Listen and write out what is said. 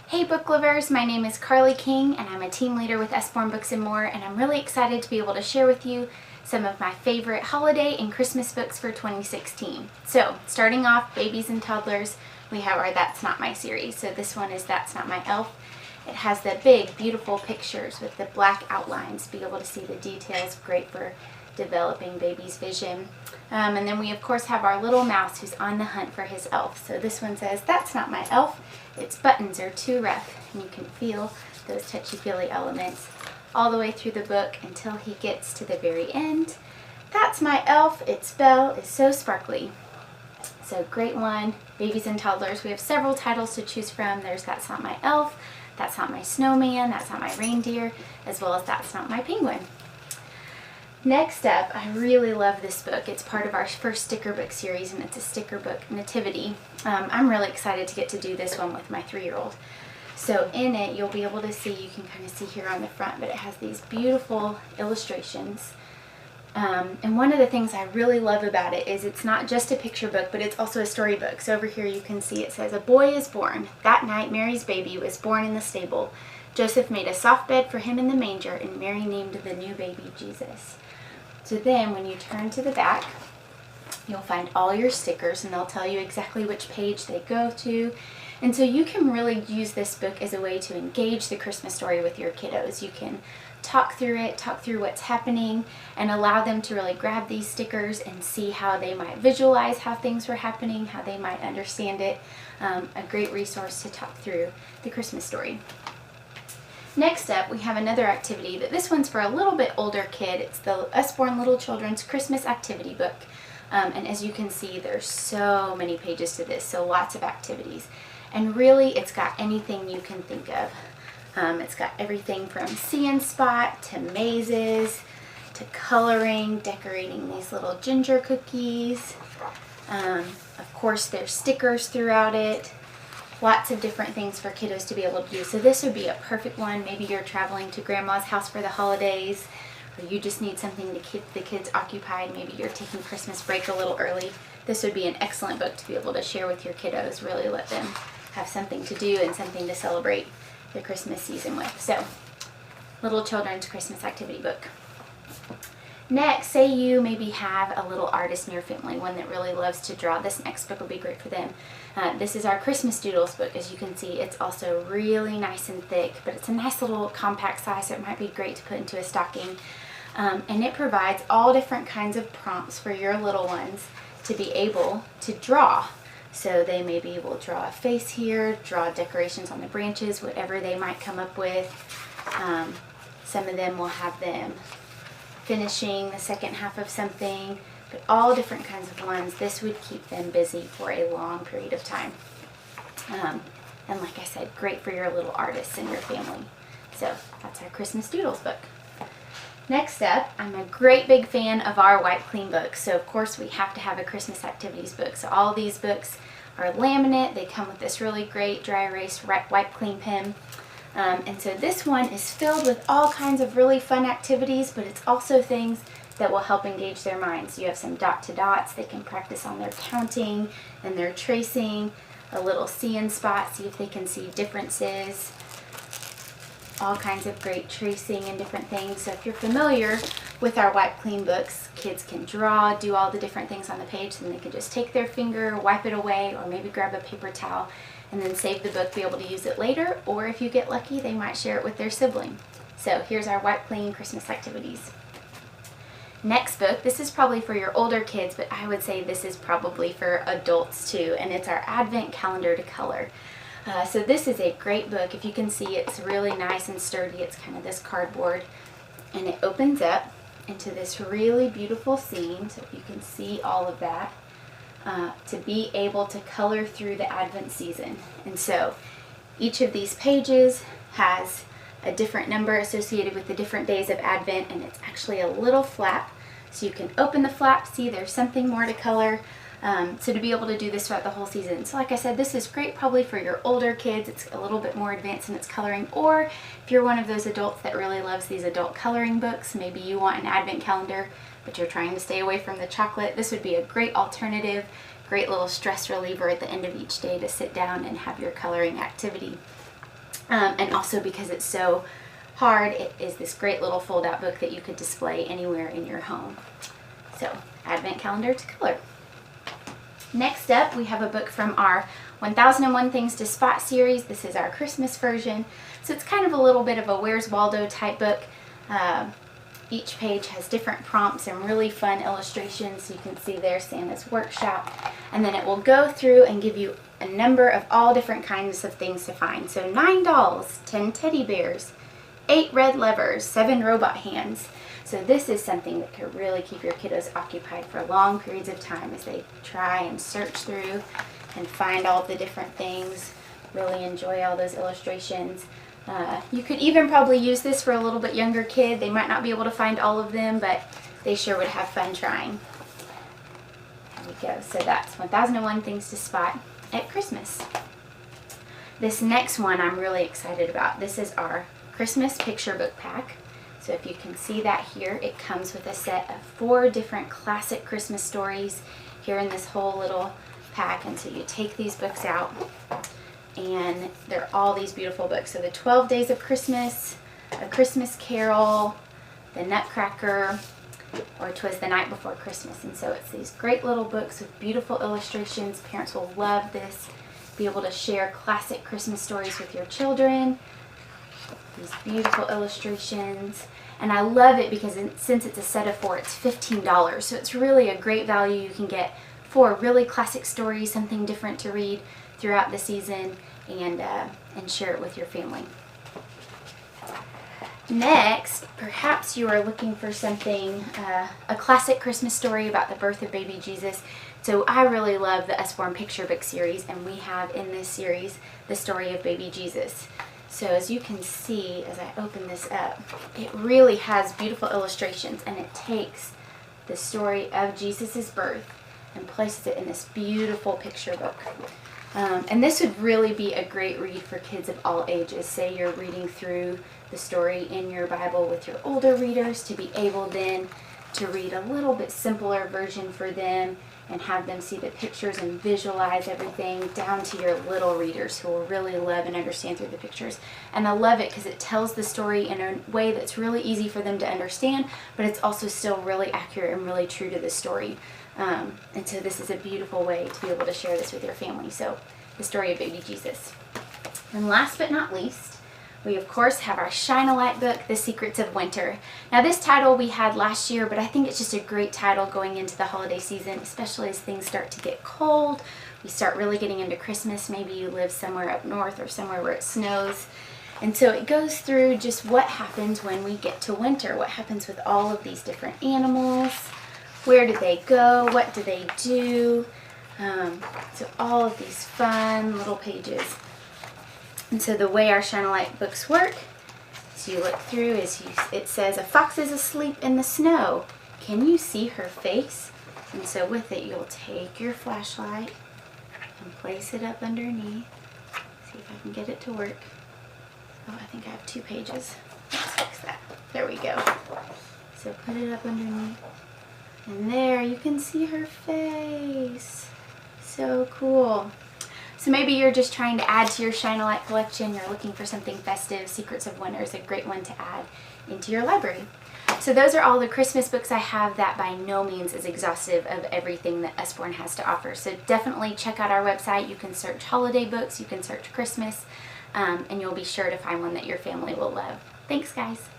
Hey book lovers, my name is Carly King and I'm a team leader with Usborne Books and More, and I'm really excited to be able to share with you some of my favorite holiday and Christmas books for 2016. So starting off, babies and toddlers, we have our That's Not My series. So this one is That's Not My Elf. It has the big beautiful pictures with the black outlines, be able to see the details, great for developing baby's vision. And then we of course have our little mouse who's on the hunt for his elf. So this one says, "That's not my elf, its buttons are too rough." And you can feel those touchy-feely elements all the way through the book until he gets to the very end. "That's my elf, its bell is so sparkly." So great one. Babies and toddlers, we have several titles to choose from. There's That's Not My Elf, That's Not My Snowman, That's Not My Reindeer, as well as That's Not My Penguin. Next up, I really love this book. It's part of our first sticker book series, and it's a sticker book, Nativity. I'm really excited to get to do this one with my 3-year-old. So in it, you'll be able to see, you can kind of see here on the front, but it has these beautiful illustrations. And one of the things I really love about it is it's not just a picture book, but it's also a storybook. So over here you can see it says, "A boy is born. That night Mary's baby was born in the stable. Joseph made a soft bed for him in the manger, and Mary named the new baby Jesus." So then when you turn to the back, you'll find all your stickers, and they'll tell you exactly which page they go to. And so you can really use this book as a way to engage the Christmas story with your kiddos. You can talk through it, talk through what's happening, and allow them to really grab these stickers and see how they might visualize how things were happening, how they might understand it. A great resource to talk through the Christmas story. Next up, we have another activity, but this one's for a little bit older kid. It's the Usborne Little Children's Christmas Activity Book. And as you can see, there's so many pages to this, so lots of activities. And really, it's got anything you can think of. It's got everything from see and spot to mazes to coloring, decorating these little ginger cookies. Of course, there's stickers throughout it. Lots of different things for kiddos to be able to do. So this would be a perfect one. Maybe you're traveling to grandma's house for the holidays, or you just need something to keep the kids occupied. Maybe you're taking Christmas break a little early. This would be an excellent book to be able to share with your kiddos. Really let them have something to do and something to celebrate the Christmas season with. So, Little Children's Christmas Activity Book. Next, say you maybe have a little artist in your family, one that really loves to draw. This next book will be great for them. This is our Christmas Doodles book. As you can see, it's also really nice and thick, but it's a nice little compact size, so it might be great to put into a stocking. And it provides all different kinds of prompts for your little ones to be able to draw. So they may be able to draw a face here, draw decorations on the branches, whatever they might come up with. Some of them will have them finishing the second half of something, but all different kinds of ones. This would keep them busy for a long period of time. And like I said, great for your little artists in your family. So that's our Christmas Doodles book. Next up, I'm a great big fan of our Wipe Clean books. So of course we have to have a Christmas activities book. So all these books are laminate. They come with this really great dry erase Wipe Clean pen. And so this one is filled with all kinds of really fun activities, but it's also things that will help engage their minds. You have some dot to dots. They can practice on their counting and their tracing, a little see and spot, see if they can see differences, all kinds of great tracing and different things. So if you're familiar with our Wipe Clean books, kids can draw, do all the different things on the page, and they can just take their finger, wipe it away, or maybe grab a paper towel and then save the book, be able to use it later, or if you get lucky, they might share it with their sibling. So here's our Wipe Clean Christmas activities. Next book, this is probably for your older kids, but I would say this is probably for adults too, and it's our Advent Calendar to Color. So this is a great book. If you can see, it's really nice and sturdy. It's kind of this cardboard, and it opens up into this really beautiful scene, so you can see all of that. To be able to color through the Advent season. And so each of these pages has a different number associated with the different days of Advent, and it's actually a little flap. So you can open the flap, see there's something more to color. So to be able to do this throughout the whole season. So like I said, this is great probably for your older kids. It's a little bit more advanced in its coloring, or if you're one of those adults that really loves these adult coloring books, maybe you want an Advent calendar, but you're trying to stay away from the chocolate, this would be a great alternative, great little stress reliever at the end of each day to sit down and have your coloring activity. And also because it's so hard, it is this great little fold-out book that you could display anywhere in your home. So, Advent Calendar to color. Next up, we have a book from our 1001 Things to Spot series. This is our Christmas version. So it's kind of a little bit of a Where's Waldo type book. Each page has different prompts and really fun illustrations. You can see there Santa's workshop. And then it will go through and give you a number of all different kinds of things to find. So 9 dolls, 10 teddy bears, 8 red levers, 7 robot hands. So this is something that could really keep your kiddos occupied for long periods of time as they try and search through and find all the different things, really enjoy all those illustrations. You could even probably use this for a little bit younger kid. They might not be able to find all of them, but they sure would have fun trying. There we go. So that's 1001 Things to Spot at Christmas. This next one I'm really excited about. This is our Christmas picture book pack. So if you can see that here, it comes with a set of 4 different classic Christmas stories here in this whole little pack. And so you take these books out, and they're all these beautiful books. So the 12 Days of Christmas, A Christmas Carol, The Nutcracker, or 'Twas the Night Before Christmas. And so it's these great little books with beautiful illustrations. Parents will love this. Be able to share classic Christmas stories with your children. These beautiful illustrations. And I love it because since it's a set of 4, it's $15. So it's really a great value. You can get 4 really classic stories, something different to read throughout the season, and share it with your family. Next, perhaps you are looking for something, a classic Christmas story about the birth of baby Jesus. So I really love the Usborne picture book series, and we have in this series the story of baby Jesus. So as you can see, as I open this up, it really has beautiful illustrations, and it takes the story of Jesus' birth and places it in this beautiful picture book. And this would really be a great read for kids of all ages. Say you're reading through the story in your Bible with your older readers, to be able then to read a little bit simpler version for them and have them see the pictures and visualize everything, down to your little readers who will really love and understand through the pictures. And I love it because it tells the story in a way that's really easy for them to understand, but it's also still really accurate and really true to the story. And so this is a beautiful way to be able to share this with your family. So the story of baby Jesus. And last but not least, we of course have our Shine a Light book, The Secrets of Winter. Now this title we had last year, but I think it's just a great title going into the holiday season, especially as things start to get cold. We start really getting into Christmas. Maybe you live somewhere up north or somewhere where it snows. And so it goes through just what happens when we get to winter. What happens with all of these different animals? Where do they go? What do they do? So all of these fun little pages. And so the way our Shine a Light books work, as you look through, it says, "A fox is asleep in the snow. Can you see her face?" And so with it, you'll take your flashlight and place it up underneath. See if I can get it to work. Oh, I think I have 2 pages. Let's fix that. There we go. So put it up underneath. And there, you can see her face. So cool. So maybe you're just trying to add to your Shine a Light collection. You're looking for something festive. Secrets of Winter is a great one to add into your library. So those are all the Christmas books I have. That by no means is exhaustive of everything that Usborne has to offer. So definitely check out our website. You can search holiday books, you can search Christmas, and you'll be sure to find one that your family will love. Thanks, guys.